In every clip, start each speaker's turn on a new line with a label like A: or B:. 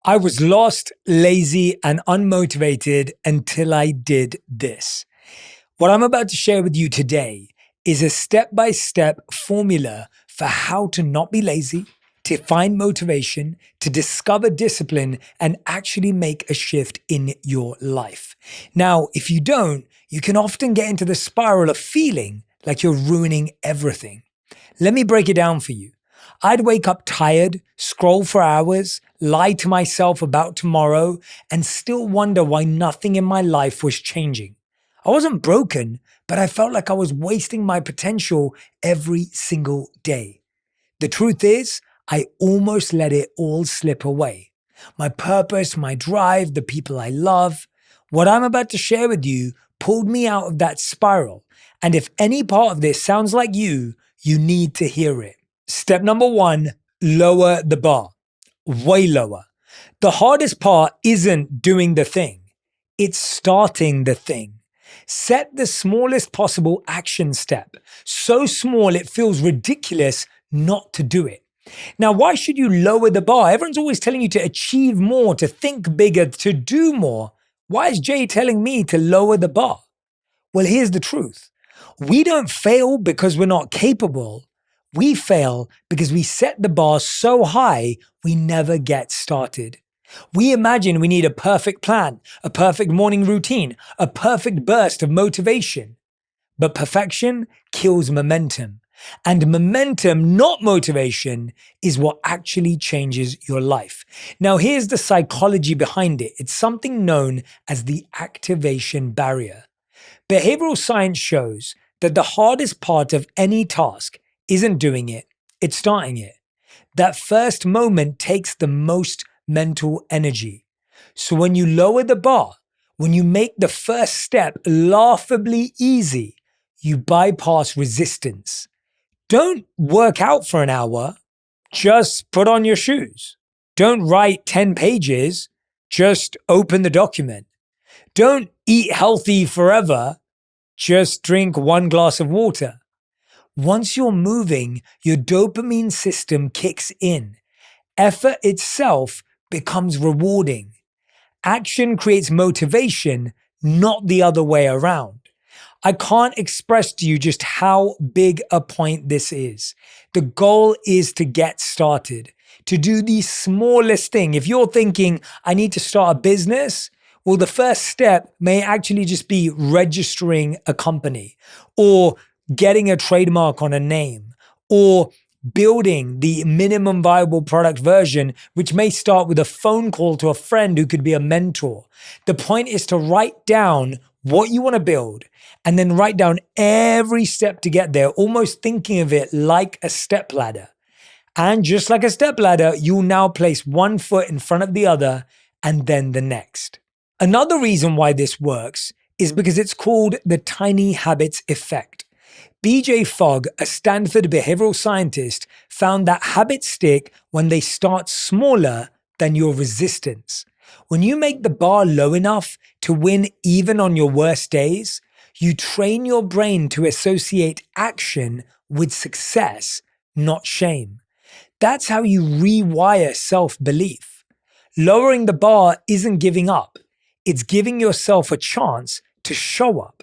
A: I was lost, lazy, and unmotivated until I did this. What I'm about to share with you today is a step-by-step formula for how to not be lazy, to find motivation, to discover discipline, and actually make a shift in your life. Now, if you don't, you can often get into the spiral of feeling like you're ruining everything. Let me break it down for you. I'd wake up tired, scroll for hours, lie to myself about tomorrow, and still wonder why nothing in my life was changing. I wasn't broken, but I felt like I was wasting my potential every single day. The truth is, I almost let it all slip away. My purpose, my drive, the people I love. What I'm about to share with you pulled me out of that spiral. And if any part of this sounds like you need to hear it. Step number 1, lower the bar. Way lower. The hardest part isn't doing the thing. It's starting the thing. Set the smallest possible action step. So small it feels ridiculous not to do it. Now, why should you lower the bar? Everyone's always telling you to achieve more, to think bigger, to do more. Why is Jay telling me to lower the bar? Well, here's the truth. We don't fail because we're not capable. We fail because we set the bar so high, we never get started. We imagine we need a perfect plan, a perfect morning routine, a perfect burst of motivation. But perfection kills momentum. And momentum, not motivation, is what actually changes your life. Now, here's the psychology behind it. It's something known as the activation barrier. Behavioral science shows that the hardest part of any task isn't doing it, it's starting it. That first moment takes the most mental energy. So when you lower the bar, when you make the first step laughably easy, you bypass resistance. Don't work out for an hour, just put on your shoes. Don't write 10 pages, just open the document. Don't eat healthy forever, just drink 1 glass of water. Once you're moving, your dopamine system kicks in. Effort itself becomes rewarding. Action creates motivation, not the other way around. I can't express to you just how big a point this is. The goal is to get started, to do the smallest thing. If you're thinking, I need to start a business, well, the first step may actually just be registering a company or getting a trademark on a name or building the minimum viable product version, which may start with a phone call to a friend who could be a mentor. The point is to write down what you want to build and then write down every step to get there, almost thinking of it like a step ladder. And just like a step ladder, you'll now place one foot in front of the other and then the next. Another reason why this works is because it's called the tiny habits effect. BJ Fogg, a Stanford behavioral scientist, found that habits stick when they start smaller than your resistance. When you make the bar low enough to win even on your worst days, you train your brain to associate action with success, not shame. That's how you rewire self-belief. Lowering the bar isn't giving up. It's giving yourself a chance to show up.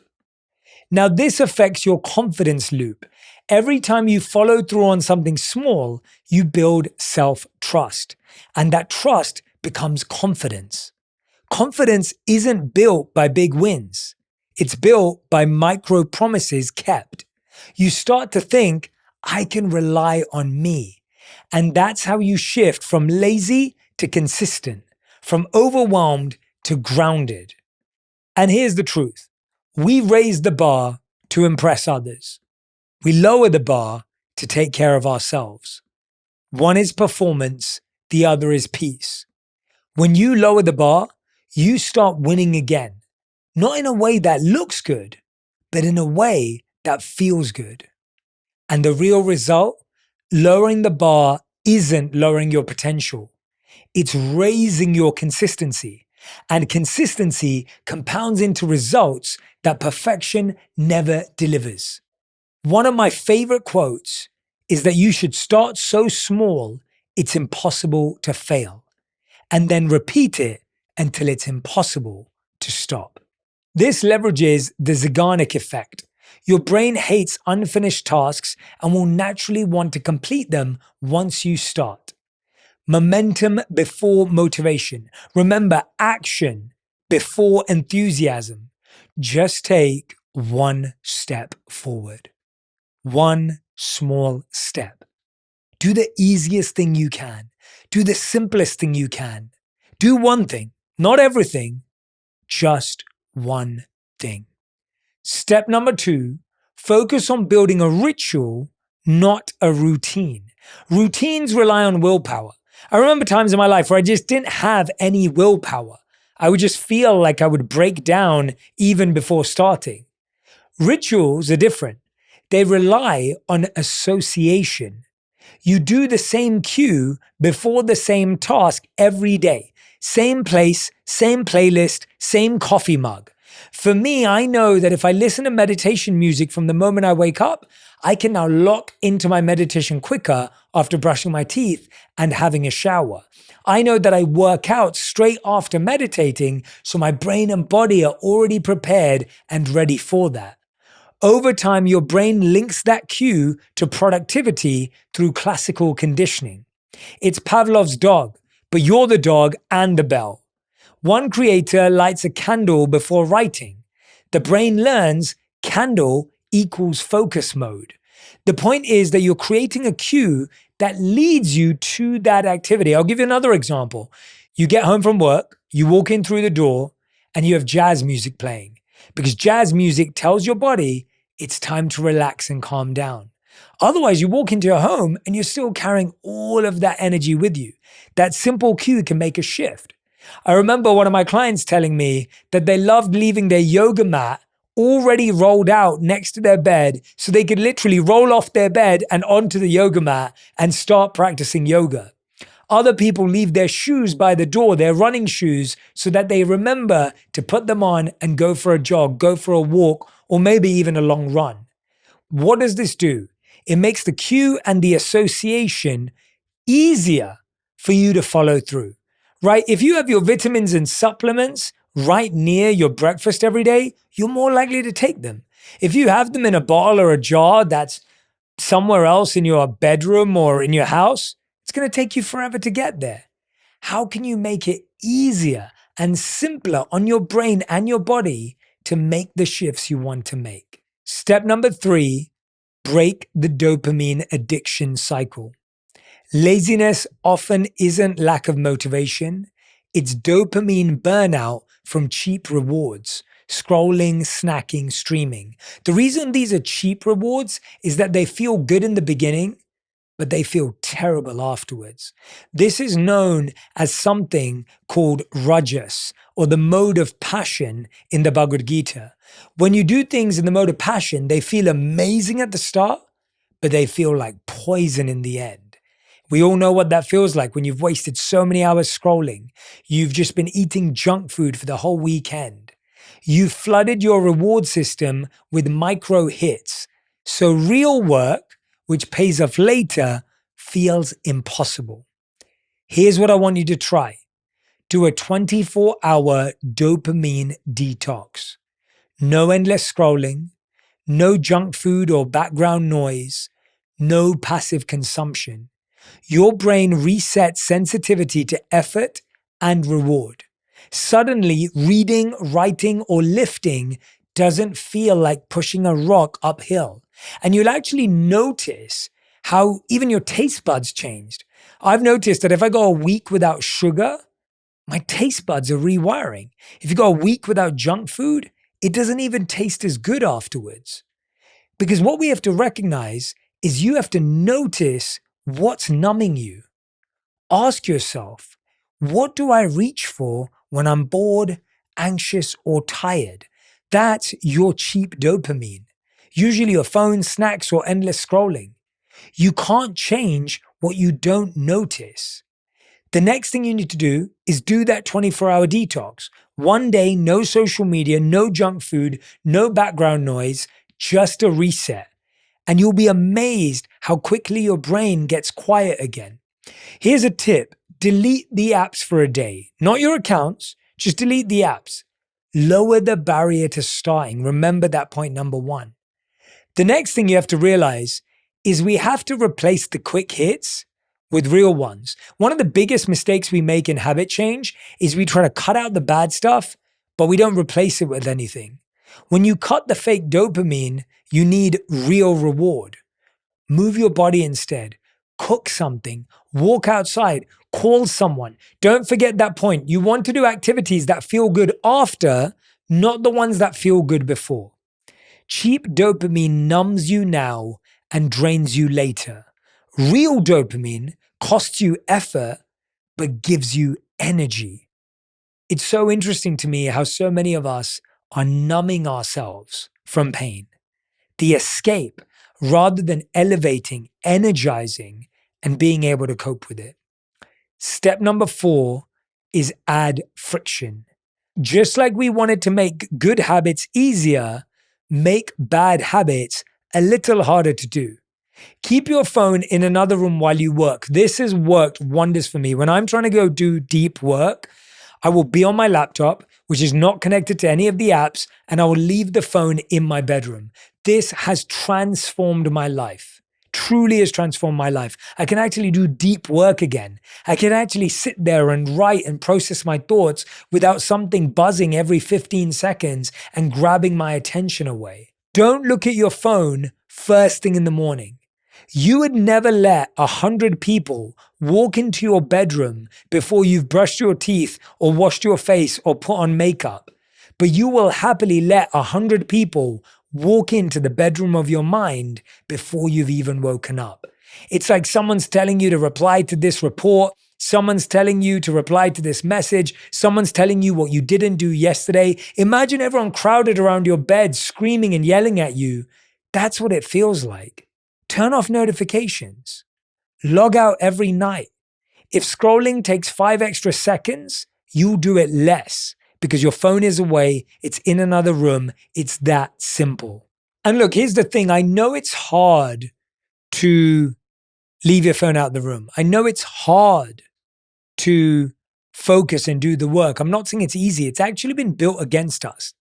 A: Now, this affects your confidence loop. Every time you follow through on something small, you build self-trust, and that trust becomes confidence. Confidence isn't built by big wins. It's built by micro promises kept. You start to think, I can rely on me. And that's how you shift from lazy to consistent, from overwhelmed to grounded. And here's the truth. We raise the bar to impress others. We lower the bar to take care of ourselves. One is performance, the other is peace. When you lower the bar, you start winning again. Not in a way that looks good, but in a way that feels good. And the real result? Lowering the bar isn't lowering your potential. It's raising your consistency. And consistency compounds into results that perfection never delivers. One of my favorite quotes is that you should start so small, it's impossible to fail. and then repeat it until it's impossible to stop. This leverages the Zeigarnik effect. Your brain hates unfinished tasks and will naturally want to complete them once you start. Momentum before motivation. Remember, action before enthusiasm. Just take one step forward. One small step. Do the easiest thing you can. Do the simplest thing you can. Do one thing, not everything, just one thing. Step number 2, focus on building a ritual, not a routine. Routines rely on willpower. I remember times in my life where I just didn't have any willpower. I would just feel like I would break down even before starting. Rituals are different. They rely on association. You do the same cue before the same task every day. Same place, same playlist, same coffee mug. For me, I know that if I listen to meditation music from the moment I wake up, I can now lock into my meditation quicker after brushing my teeth and having a shower. I know that I work out straight after meditating, so my brain and body are already prepared and ready for that. Over time, your brain links that cue to productivity through classical conditioning. It's Pavlov's dog, but you're the dog and the bell. One creator lights a candle before writing. The brain learns candle equals focus mode. The point is that you're creating a cue that leads you to that activity. I'll give you another example. You get home from work, you walk in through the door, and you have jazz music playing, because jazz music tells your body it's time to relax and calm down. Otherwise, you walk into your home and you're still carrying all of that energy with you. That simple cue can make a shift. I remember one of my clients telling me that they loved leaving their yoga mat already rolled out next to their bed so they could literally roll off their bed and onto the yoga mat and start practicing yoga. Other people leave their shoes by the door, their running shoes, so that they remember to put them on and go for a jog, go for a walk, or maybe even a long run. What does this do? It makes the cue and the association easier for you to follow through, right? If you have your vitamins and supplements right near your breakfast every day, you're more likely to take them. If you have them in a bottle or a jar that's somewhere else in your bedroom or in your house, it's going to take you forever to get there. How can you make it easier and simpler on your brain and your body to make the shifts you want to make? Step number 3, break the dopamine addiction cycle. Laziness often isn't lack of motivation. It's dopamine burnout from cheap rewards, scrolling, snacking, streaming. The reason these are cheap rewards is that they feel good in the beginning, but they feel terrible afterwards. This is known as something called rajas, or the mode of passion in the Bhagavad Gita. When you do things in the mode of passion, they feel amazing at the start, but they feel like poison in the end. We all know what that feels like when you've wasted so many hours scrolling. You've just been eating junk food for the whole weekend. You've flooded your reward system with micro hits. So real work, which pays off later, feels impossible. Here's what I want you to try. Do a 24-hour dopamine detox. No endless scrolling, no junk food or background noise, no passive consumption. Your brain resets sensitivity to effort and reward. Suddenly, reading, writing, or lifting doesn't feel like pushing a rock uphill. And you'll actually notice how even your taste buds changed. I've noticed that if I go a week without sugar, my taste buds are rewiring. If you go a week without junk food, it doesn't even taste as good afterwards. Because what we have to recognize is you have to notice what's numbing you. Ask yourself, what do I reach for when I'm bored, anxious, or tired? That's your cheap dopamine. Usually your phone, snacks, or endless scrolling. You can't change what you don't notice. The next thing you need to do is do that 24-hour detox. One day, no social media, no junk food, no background noise, just a reset. And you'll be amazed how quickly your brain gets quiet again. Here's a tip delete the apps for a day, not your accounts, just delete the apps. Lower the barrier to starting. Remember that point number one. The next thing you have to realize is we have to replace the quick hits with real ones. One of the biggest mistakes we make in habit change is we try to cut out the bad stuff, but we don't replace it with anything. When you cut the fake dopamine, you need real reward. Move your body instead. Cook something. Walk outside. Call someone. Don't forget that point. You want to do activities that feel good after, not the ones that feel good before. Cheap dopamine numbs you now and drains you later. Real dopamine costs you effort, but gives you energy. It's so interesting to me how so many of us are numbing ourselves from pain. The escape, rather than elevating, energizing, and being able to cope with it. Step number 4 is add friction. Just like we wanted to make good habits easier, make bad habits a little harder to do. Keep your phone in another room while you work. This has worked wonders for me. When I'm trying to go do deep work, I will be on my laptop, which is not connected to any of the apps, and I will leave the phone in my bedroom. This has transformed my life. Truly has transformed my life. I can actually do deep work again. I can actually sit there and write and process my thoughts without something buzzing every 15 seconds and grabbing my attention away. Don't look at your phone first thing in the morning. You would never let 100 people walk into your bedroom before you've brushed your teeth or washed your face or put on makeup. But you will happily let 100 people walk into the bedroom of your mind before you've even woken up. It's like someone's telling you to reply to this report. Someone's telling you to reply to this message. Someone's telling you what you didn't do yesterday. Imagine everyone crowded around your bed, screaming and yelling at you. That's what it feels like. Turn off notifications. Log out every night. If scrolling takes 5 extra seconds, you'll do it less because your phone is away, it's in another room, it's that simple. And look, here's the thing. I know it's hard to leave your phone out of the room. I know it's hard to focus and do the work. I'm not saying it's easy. It's actually been built against us.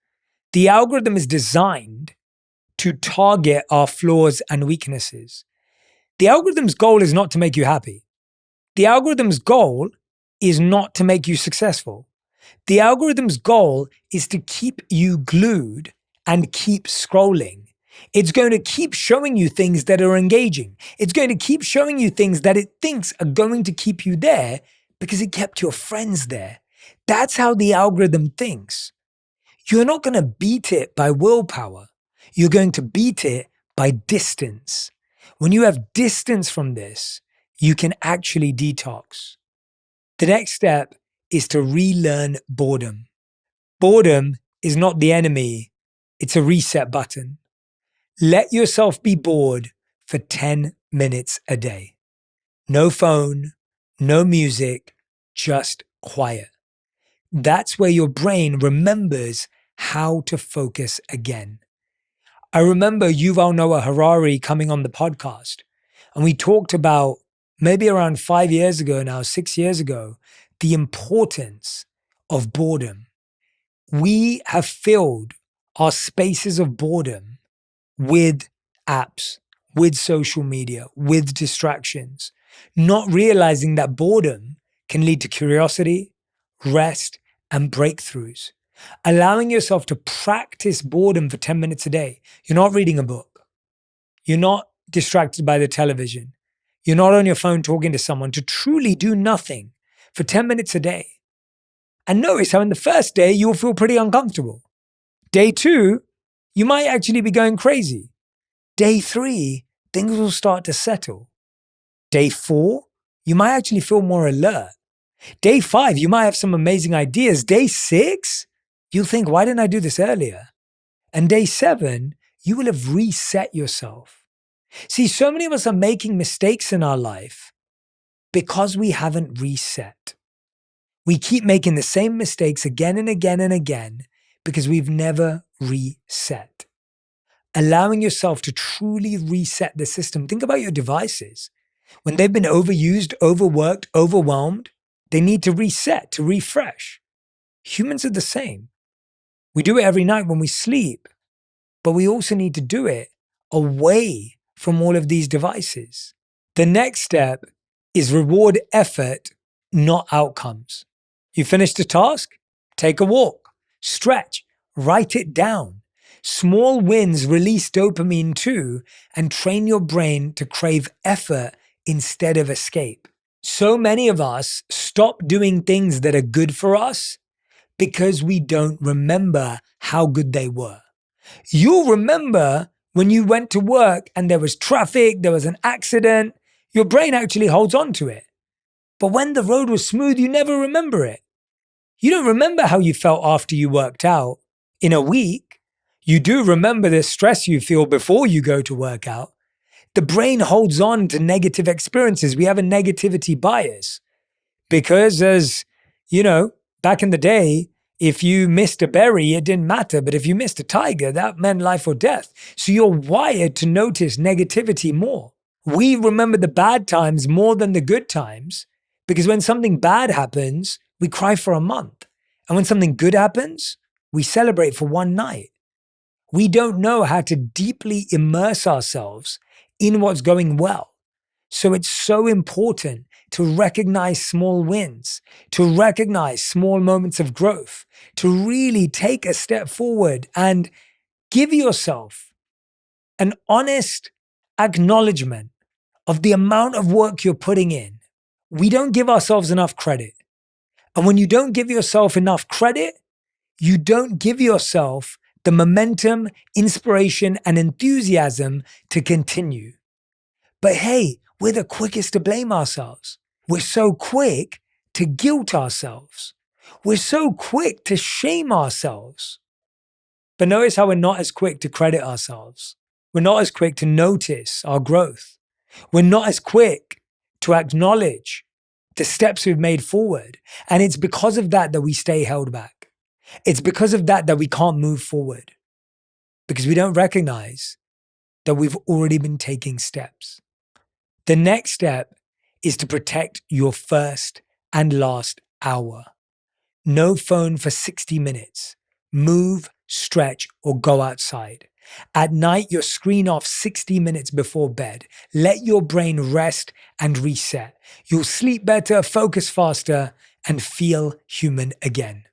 A: The algorithm is designed to target our flaws and weaknesses. The algorithm's goal is not to make you happy. The algorithm's goal is not to make you successful. The algorithm's goal is to keep you glued and keep scrolling. It's going to keep showing you things that are engaging. It's going to keep showing you things that it thinks are going to keep you there because it kept your friends there. That's how the algorithm thinks. You're not going to beat it by willpower. You're going to beat it by distance. When you have distance from this, you can actually detox. The next step is to relearn boredom. Boredom is not the enemy, it's a reset button. Let yourself be bored for 10 minutes a day. No phone, no music, just quiet. That's where your brain remembers how to focus again. I remember Yuval Noah Harari coming on the podcast, and we talked about maybe around 5 years ago now, 6 years ago, the importance of boredom. We have filled our spaces of boredom with apps, with social media, with distractions, not realizing that boredom can lead to curiosity, rest, and breakthroughs. Allowing yourself to practice boredom for 10 minutes a day. You're not reading a book. You're not distracted by the television. You're not on your phone talking to someone. To truly do nothing for 10 minutes a day. And notice how in the first day, you'll feel pretty uncomfortable. Day 2, you might actually be going crazy. Day 3, things will start to settle. Day 4, you might actually feel more alert. Day 5, you might have some amazing ideas. Day 6, you'll think, why didn't I do this earlier? And day 7, you will have reset yourself. See, so many of us are making mistakes in our life because we haven't reset. We keep making the same mistakes again and again and again because we've never reset. Allowing yourself to truly reset the system. Think about your devices. When they've been overused, overworked, overwhelmed, They need to reset, to refresh. Humans are the same. We do it every night when we sleep, but we also need to do it away from all of these devices. The next step is reward effort, not outcomes. You finished a task? Take a walk, stretch, write it down. Small wins release dopamine too and train your brain to crave effort instead of escape. So many of us stop doing things that are good for us because we don't remember how good they were. You'll remember when you went to work and there was traffic, there was an accident, your brain actually holds on to it. But when the road was smooth, you never remember it. You don't remember how you felt after you worked out in a week. You do remember the stress you feel before you go to work out. The brain holds on to negative experiences. We have a negativity bias because as, back in the day, if you missed a berry, it didn't matter. But if you missed a tiger, that meant life or death. So you're wired to notice negativity more. We remember the bad times more than the good times because when something bad happens, we cry for a month. And when something good happens, we celebrate for one night. We don't know how to deeply immerse ourselves in what's going well. So it's so important to recognize small wins, to recognize small moments of growth, to really take a step forward and give yourself an honest acknowledgement of the amount of work you're putting in. We don't give ourselves enough credit. And when you don't give yourself enough credit, you don't give yourself the momentum, inspiration, and enthusiasm to continue. But hey, we're the quickest to blame ourselves. We're so quick to guilt ourselves. We're so quick to shame ourselves. But notice how we're not as quick to credit ourselves. We're not as quick to notice our growth. We're not as quick to acknowledge the steps we've made forward. And it's because of that we stay held back. It's because of that we can't move forward. Because we don't recognize that we've already been taking steps. The next step is to protect your first and last hour. No phone for 60 minutes. Move, stretch, or go outside. At night, your screen off 60 minutes before bed. Let your brain rest and reset. You'll sleep better, focus faster, and feel human again.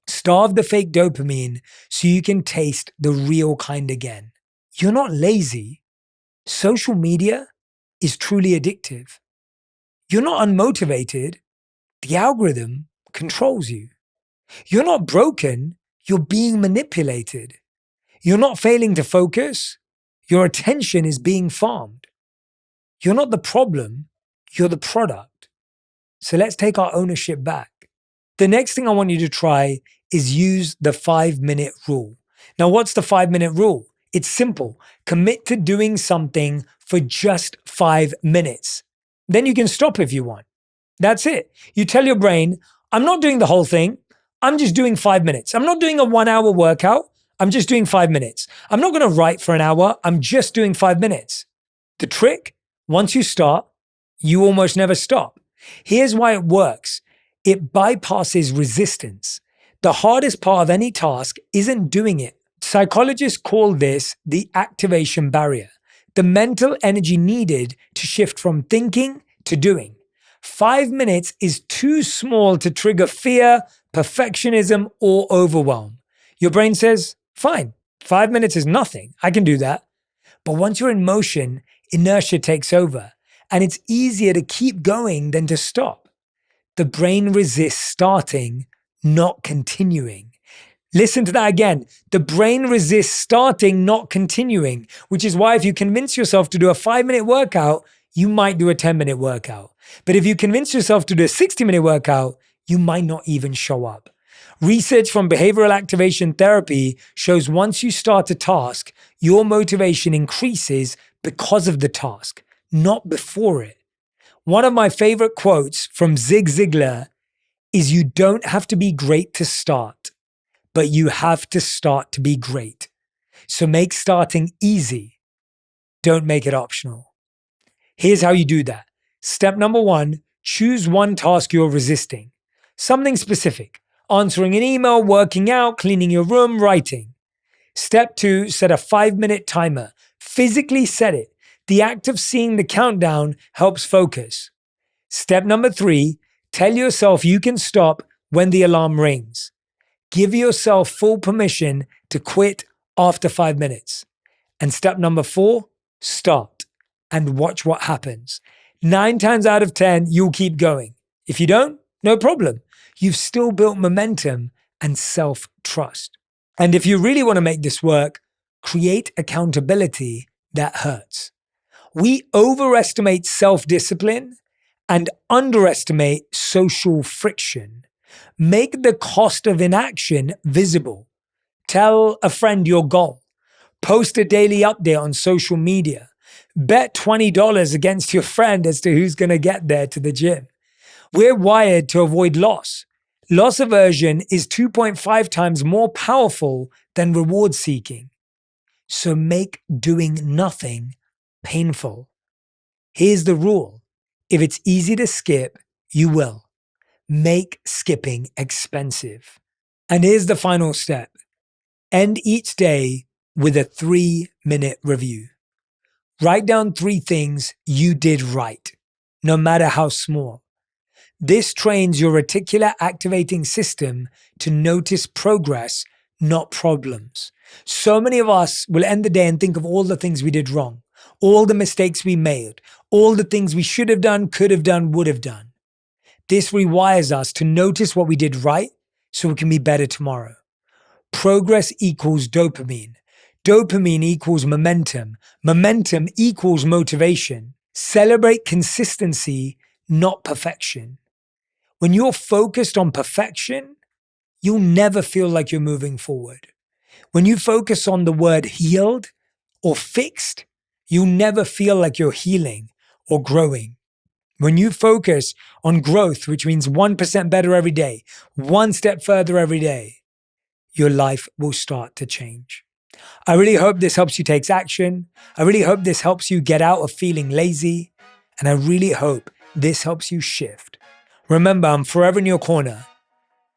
A: Starve the fake dopamine so you can taste the real kind again. You're not lazy. Social media is truly addictive. You're not unmotivated. The algorithm controls you. You're not broken. You're being manipulated. You're not failing to focus. Your attention is being farmed. You're not the problem. You're the product. So let's take our ownership back. The next thing I want you to try is use the 5-minute rule. Now, what's the 5-minute rule? It's simple. Commit to doing something for just 5 minutes. Then you can stop if you want. That's it. You tell your brain, I'm not doing the whole thing. I'm just doing 5 minutes. I'm not doing a 1-hour workout. I'm just doing 5 minutes. I'm not going to write for an hour. I'm just doing 5 minutes. The trick, once you start, you almost never stop. Here's why it works. It bypasses resistance. The hardest part of any task isn't doing it. Psychologists call this the activation barrier, the mental energy needed to shift from thinking to doing. 5 minutes is too small to trigger fear, perfectionism, or overwhelm. Your brain says, fine, 5 minutes is nothing. I can do that. But once you're in motion, inertia takes over, and it's easier to keep going than to stop. The brain resists starting, not continuing. Listen to that again. The brain resists starting, not continuing, which is why if you convince yourself to do a 5-minute workout, you might do a 10-minute workout. But if you convince yourself to do a 60-minute workout, you might not even show up. Research from behavioral activation therapy shows once you start a task, your motivation increases because of the task, not before it. One of my favorite quotes from Zig Ziglar is, you don't have to be great to start, but you have to start to be great. So make starting easy. Don't make it optional. Here's how you do that. Step number 1, choose one task you're resisting. Something specific. Answering an email, working out, cleaning your room, writing. Step 2, set a 5-minute timer. Physically set it. The act of seeing the countdown helps focus. Step number 3, tell yourself you can stop when the alarm rings. Give yourself full permission to quit after 5 minutes. And step number 4, start and watch what happens. 9 times out of 10, you'll keep going. If you don't, no problem. You've still built momentum and self-trust. And if you really want to make this work, create accountability that hurts. We overestimate self-discipline and underestimate social friction. Make the cost of inaction visible. Tell a friend your goal. Post a daily update on social media. Bet $20 against your friend as to who's going to get there to the gym. We're wired to avoid loss. Loss aversion is 2.5 times more powerful than reward seeking. So make doing nothing painful. Here's the rule. If it's easy to skip, you will. Make skipping expensive. And here's the final step. End each day with a 3-minute review. Write down 3 things you did right, no matter how small. This trains your reticular activating system to notice progress, not problems. So many of us will end the day and think of all the things we did wrong, all the mistakes we made, all the things we should have done, could have done, would have done. This rewires us to notice what we did right so we can be better tomorrow. Progress equals dopamine. Dopamine equals momentum. Momentum equals motivation. Celebrate consistency, not perfection. When you're focused on perfection, you'll never feel like you're moving forward. When you focus on the word healed or fixed, you'll never feel like you're healing or growing. When you focus on growth, which means 1% better every day, 1 step further every day, your life will start to change. I really hope this helps you take action. I really hope this helps you get out of feeling lazy. And I really hope this helps you shift. Remember, I'm forever in your corner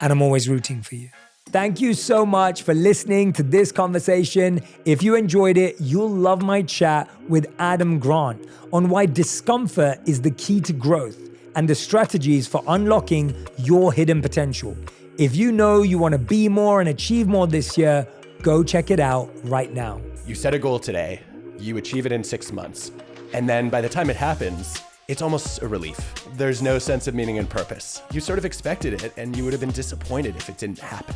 A: and I'm always rooting for you. Thank you so much for listening to this conversation. If you enjoyed it, you'll love my chat with Adam Grant on why discomfort is the key to growth and the strategies for unlocking your hidden potential. If you know you want to be more and achieve more this year, go check it out right now.
B: You set a goal today, you achieve it in 6 months, and then by the time it happens, it's almost a relief. There's no sense of meaning and purpose. You sort of expected it, and you would have been disappointed if it didn't happen.